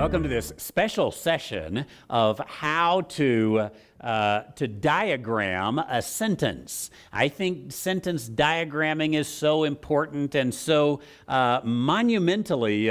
Welcome to this special session of how to diagram a sentence. I think sentence diagramming is so important and so monumentally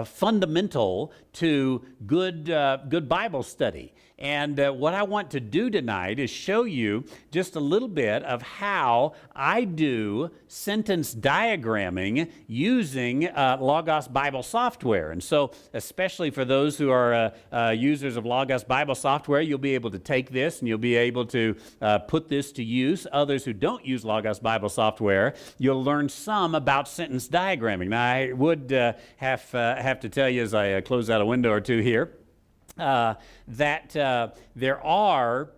fundamental to good Bible study. And what I want to do tonight is show you just a little bit of how I do sentence diagramming using Logos Bible software. And so, especially for those who are users of Logos Bible software, you'll be able to take this and you'll be able to put this to use. Others who don't use Logos Bible software, you'll learn some about sentence diagramming. Now, I would have to tell you as I close out a window or two here, that there are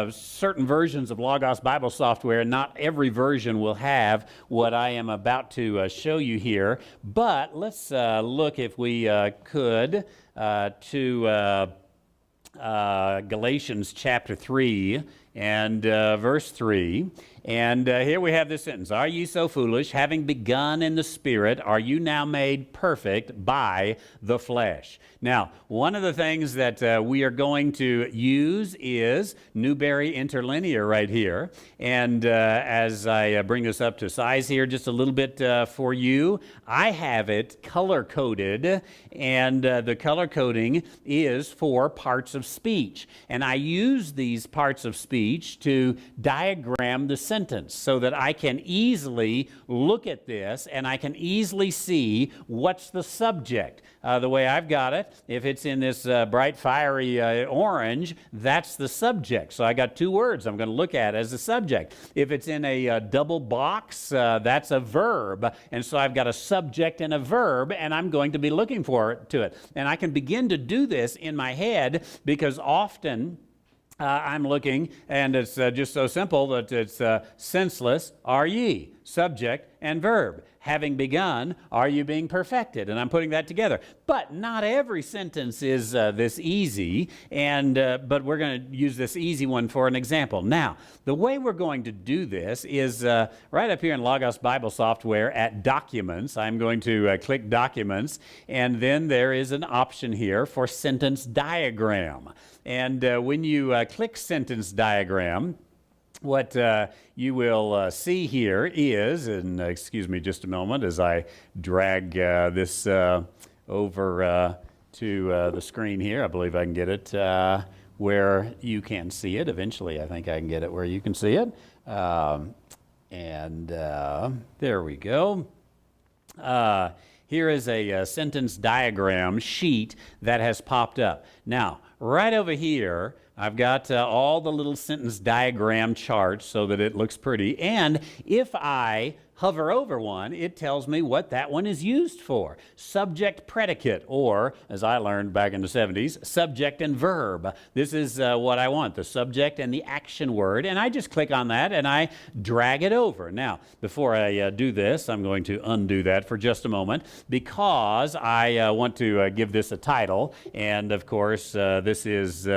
certain versions of Logos Bible software. Not every version will have what I am about to show you here, but let's look, if we could, to Galatians chapter 3 and verse 3. And here we have this sentence: "Are ye so foolish, having begun in the Spirit, are you now made perfect by the flesh?" Now, one of the things that we are going to use is Newberry Interlinear right here. And as I bring this up to size here just a little bit for you, I have it color-coded, and the color coding is for parts of speech. And I use these parts of speech to diagram the sentence so that I can easily look at this and I can easily see what's the subject. The way I've got it, if it's in this bright fiery orange, that's the subject. So I got two words I'm going to look at as the subject. If it's in a double box, that's a verb. And so I've got a subject and a verb, and I'm going to be looking to it. And I can begin to do this in my head because often I'm looking, and it's just so simple that it's senseless, are ye, subject and verb. Having begun, are you being perfected? And I'm putting that together. But not every sentence is this easy, and but we're going to use this easy one for an example. Now, the way we're going to do this is right up here in Logos Bible software at Documents. I'm going to click Documents, and then there is an option here for Sentence Diagram. And when you click Sentence Diagram, what you will see here is, and excuse me just a moment as I drag this over to the screen here. I believe I can get it where you can see it. Eventually, I think I can get it where you can see it. And there we go. Here is a sentence diagram sheet that has popped up. Now, right over here, I've got all the little sentence diagram charts so that it looks pretty. And if I hover over one, it tells me what that one is used for. Subject, predicate, or, as I learned back in the 70s, subject and verb. This is what I want, the subject and the action word. And I just click on that and I drag it over. Now, before I do this, I'm going to undo that for just a moment because I want to give this a title. And of course, this is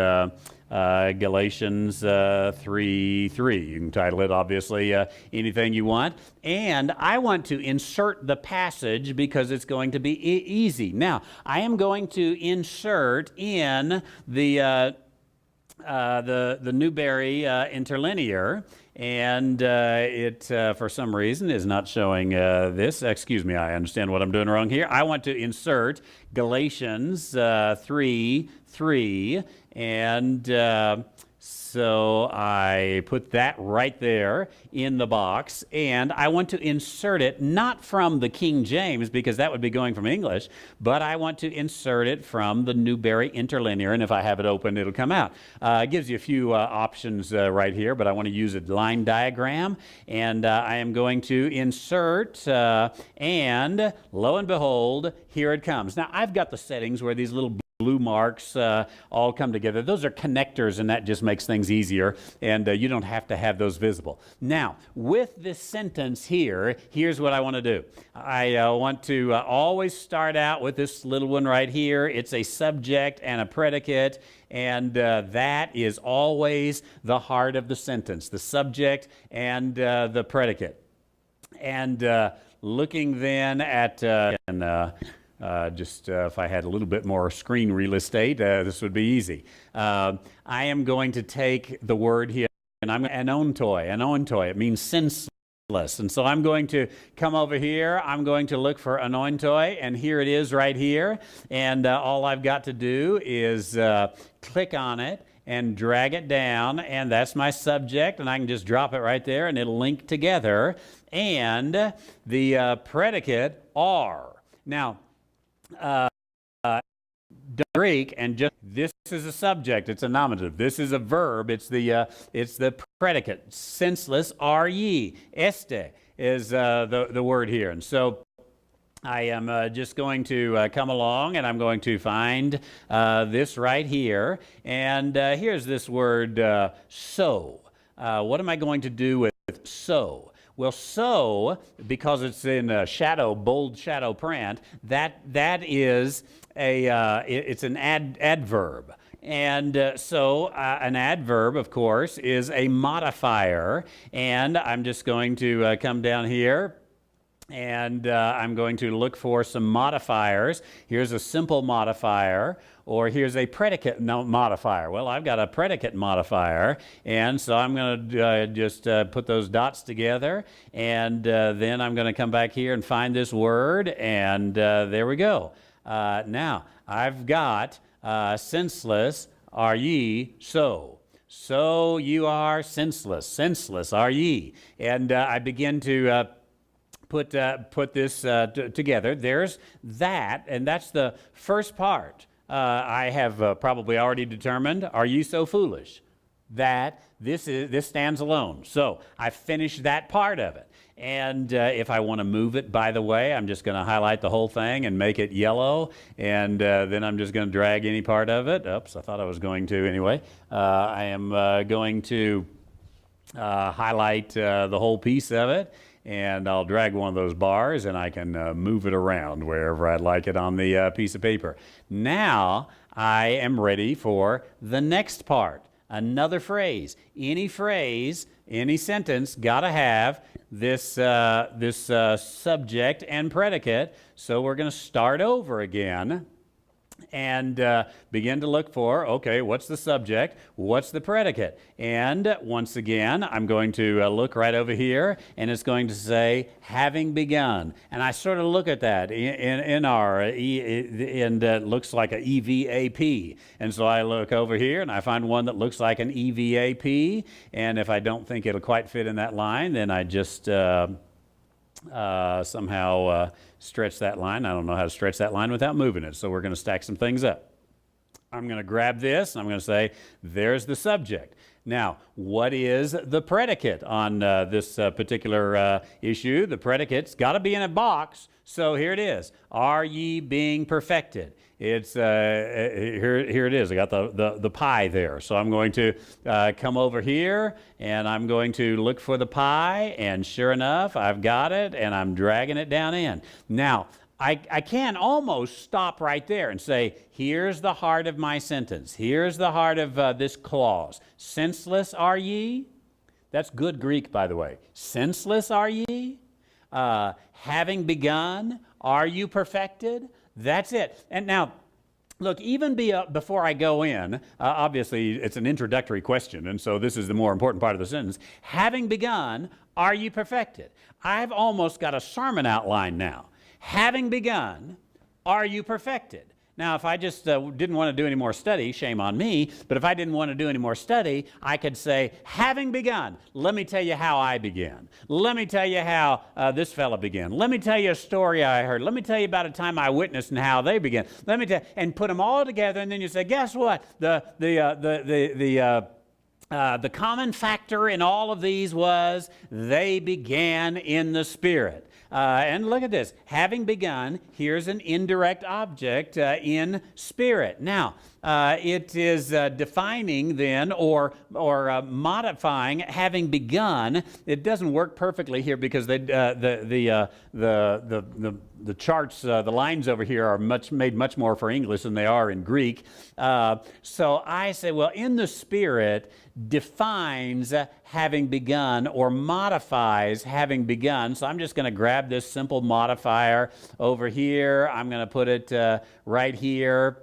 Galatians 3:3. You can title it, obviously, anything you want. And I want to insert the passage because it's going to be easy. Now, I am going to insert in the Newberry Interlinear, and it, for some reason, is not showing this. Excuse me, I understand what I'm doing wrong here. I want to insert Galatians 3:3, and so I put that right there in the box, and I want to insert it not from the King James because that would be going from English, but I want to insert it from the Newberry Interlinear, and if I have it open, it'll come out. It gives you a few options right here, but I want to use a line diagram, and I am going to insert, and lo and behold, here it comes. Now, I've got the settings where these little blue marks all come together. Those are connectors, and that just makes things easier, and you don't have to have those visible. Now, with this sentence here, here's what I want to do. I want to always start out with this little one right here. It's a subject and a predicate, and that is always the heart of the sentence, the subject and the predicate. And looking then at If I had a little bit more screen real estate, this would be easy. I am going to take the word here, and I'm anointoi. It means senseless. And so I'm going to come over here. I'm going to look for anointoi, and here it is right here. And all I've got to do is click on it and drag it down, and that's my subject, and I can just drop it right there, and it'll link together. And the predicate are. Now, Greek, and just this is a subject. It's a nominative. This is a verb. It's the predicate. Senseless. Ye. Este is the word here, and so I am just going to come along, and I'm going to find this right here. And here's this word so. What am I going to do with so? Well, so, because it's in bold shadow print, that is it's an adverb. And so an adverb, of course, is a modifier. And I'm just going to come down here, and I'm going to look for some modifiers. Here's a simple modifier, or here's a predicate modifier. Well, I've got a predicate modifier, and so I'm going to just put those dots together, and then I'm going to come back here and find this word, and there we go. Now, I've got senseless, are ye so. So you are senseless. Senseless are ye. And I begin to put this together. There's that, and that's the first part. I have probably already determined, are you so foolish? That this stands alone. So I finished that part of it. And if I want to move it, by the way, I'm just going to highlight the whole thing and make it yellow. And then I'm just going to drag any part of it. Oops, I thought I was going to anyway. I am going to highlight the whole piece of it. And I'll drag one of those bars, and I can move it around wherever I'd like it on the piece of paper. Now I am ready for the next part. Another phrase. Any phrase, any sentence, got to have this subject and predicate. So we're going to start over again and begin to look for, okay, what's the subject? What's the predicate? And once again, I'm going to look right over here, and it's going to say, having begun. And I sort of look at that in our, and it looks like an EVAP. And so I look over here, and I find one that looks like an EVAP. And if I don't think it'll quite fit in that line, then I just somehow stretch that line. I don't know how to stretch that line without moving it, so we're going to stack some things up. I'm going to grab this, and I'm going to say, there's the subject. Now, what is the predicate on this particular issue? The predicate's got to be in a box, so here it is. Are ye being perfected? It's here it is. I got the pie there. So I'm going to come over here, and I'm going to look for the pie, and sure enough, I've got it, and I'm dragging it down in. Now, I can almost stop right there and say, here's the heart of my sentence. Here's the heart of this clause. Senseless are ye? That's good Greek, by the way. Senseless are ye? Having begun, are you perfected? That's it. And now, look, even before I go in, obviously it's an introductory question, and so this is the more important part of the sentence. Having begun, are you perfected? I've almost got a sermon outline now. Having begun, are you perfected? Now, if I just didn't want to do any more study, shame on me, but if I didn't want to do any more study, I could say, having begun, let me tell you how I began. Let me tell you how this fella began. Let me tell you a story I heard. Let me tell you about a time I witnessed and how they began. Let me tell, and put them all together, and then you say, guess what? The common factor in all of these was they began in the Spirit. And look at this. Having begun, here's an indirect object in spirit. Now, It is defining then or modifying having begun. It doesn't work perfectly here because the charts, the lines over here are made much more for English than they are in Greek. So I say, well, in the Spirit defines having begun or modifies having begun. So I'm just going to grab this simple modifier over here. I'm going to put it right here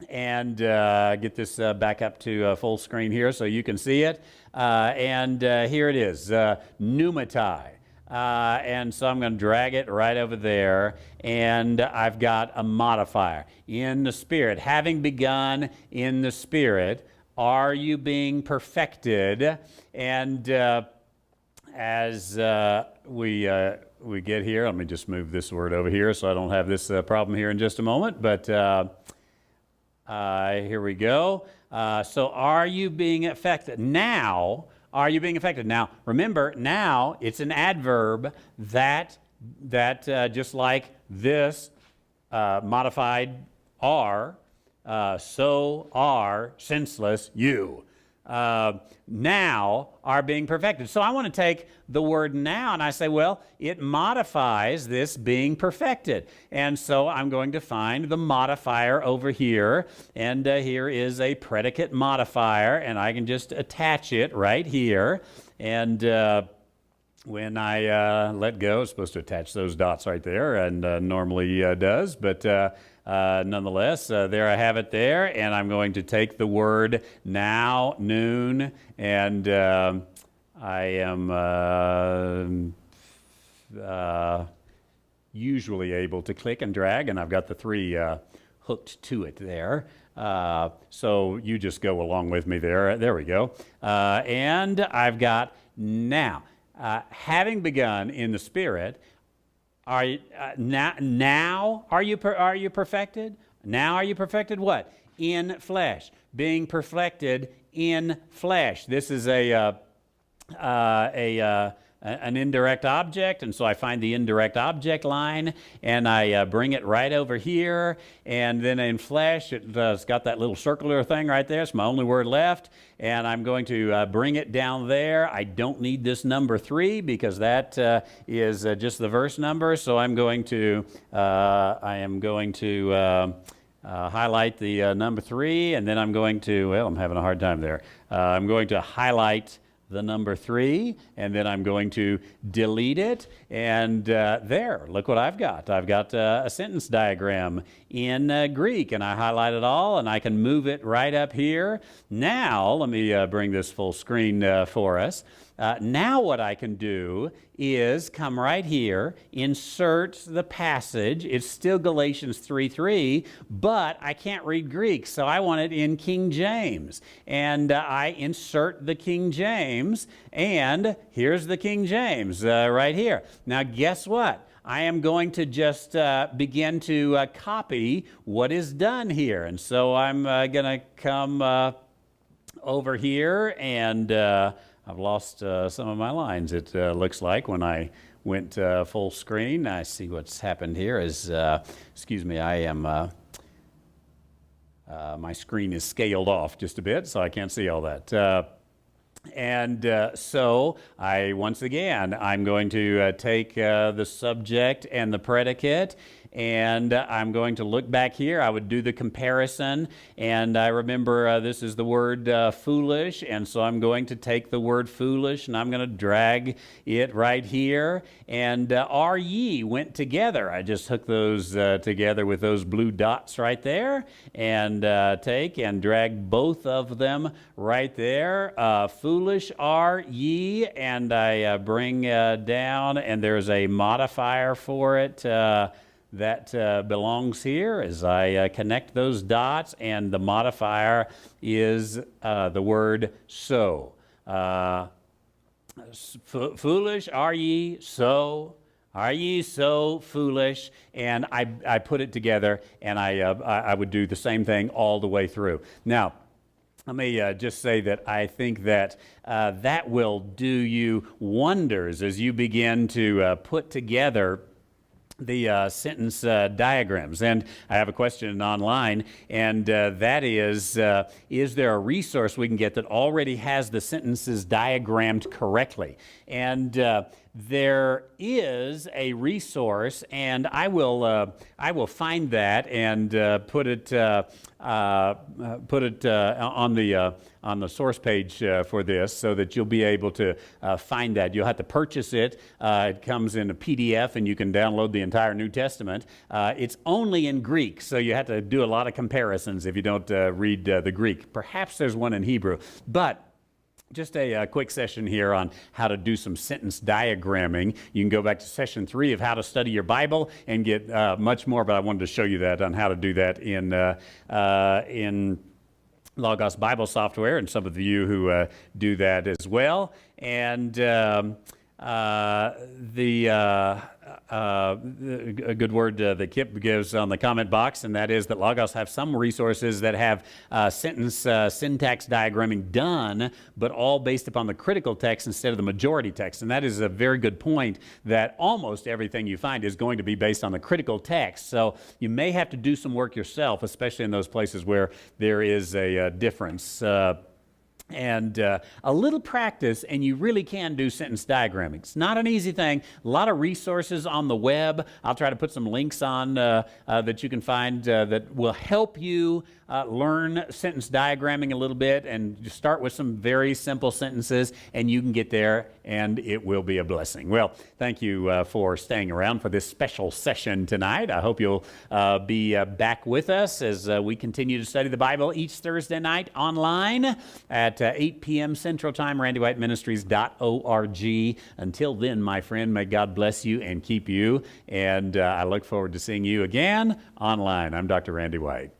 and get this back up to full screen here so you can see it. And here it is, pneumatai. And so I'm going to drag it right over there, and I've got a modifier. In the Spirit, having begun in the Spirit, are you being perfected? And as we get here, let me just move this word over here so I don't have this problem here in just a moment. But here we go. So are you being affected? Now, are you being affected? Now, remember, now it's an adverb that just like this modified are, so are senseless you. Now are being perfected. So I want to take the word now and I say, well, it modifies this being perfected. And so I'm going to find the modifier over here. And here is a predicate modifier, and I can just attach it right here. And when I let go, it's supposed to attach those dots right there, and normally does, but nonetheless, there I have it there, and I'm going to take the word now, noon, and I am usually able to click and drag, and I've got the three hooked to it there. So you just go along with me there. There we go. And I've got now. Having begun in the Spirit, are you, now are you perfected? Now are you perfected? What? In flesh. Being perfected in flesh. This is an indirect object, and so I find the indirect object line, and I bring it right over here, and then in flesh, it's got that little circular thing right there. It's my only word left, and I'm going to bring it down there. I don't need this number 3 because that is just the verse number, so I am going to highlight the number 3, and then I'm going to, well, I'm having a hard time there. I'm going to highlight the number 3, and then I'm going to delete it, and there, look what I've got. I've got a sentence diagram in Greek, and I highlight it all, and I can move it right up here. Now, let me bring this full screen for us. Now what I can do is come right here, insert the passage. It's still Galatians 3:3, but I can't read Greek, so I want it in King James. And I insert the King James, and here's the King James right here. Now guess what? I am going to just begin to copy what is done here. And so I'm going to come over here, and I've lost some of my lines, it looks like, when I went full screen. I see what's happened here is, excuse me, I am, my screen is scaled off just a bit, so I can't see all that. So once again, I'm going to take the subject and the predicate, and I'm going to look back here. I would do the comparison, and I remember this is the word foolish, and so I'm going to take the word foolish, and I'm going to drag it right here, and are ye went together. I just hook those together with those blue dots right there, and take and drag both of them right there. Foolish are ye, and I bring down, and there's a modifier for it that belongs here as I connect those dots, and the modifier is the word so. Foolish are ye so? Are ye so foolish? And I put it together, and I would do the same thing all the way through. Now, let me just say that I think that that will do you wonders as you begin to put together the sentence diagrams. And I have a question online, and that is there a resource we can get that already has the sentences diagrammed correctly? And there is a resource, and I will find that and put it on the source page for this, so that you'll be able to find that. You'll have to purchase it. It comes in a PDF, and you can download the entire New Testament. It's only in Greek, so you have to do a lot of comparisons if you don't read the Greek. Perhaps there's one in Hebrew, but just a quick session here on how to do some sentence diagramming. You can go back to session 3 of how to study your Bible and get much more, but I wanted to show you that on how to do that in Logos Bible software, and some of you who do that as well. And a good word that Kip gives on the comment box, and that is that Logos have some resources that have sentence syntax diagramming done, but all based upon the critical text instead of the majority text. And that is a very good point, that almost everything you find is going to be based on the critical text. So you may have to do some work yourself, especially in those places where there is a difference. And a little practice, and you really can do sentence diagramming. It's not an easy thing. A lot of resources on the web. I'll try to put some links on that you can find that will help you learn sentence diagramming a little bit, and just start with some very simple sentences, and you can get there, and it will be a blessing. Well, thank you for staying around for this special session tonight. I hope you'll be back with us as we continue to study the Bible each Thursday night online at 8 p.m. Central Time, randywhiteministries.org. Until then, my friend, may God bless you and keep you, and I look forward to seeing you again online. I'm Dr. Randy White.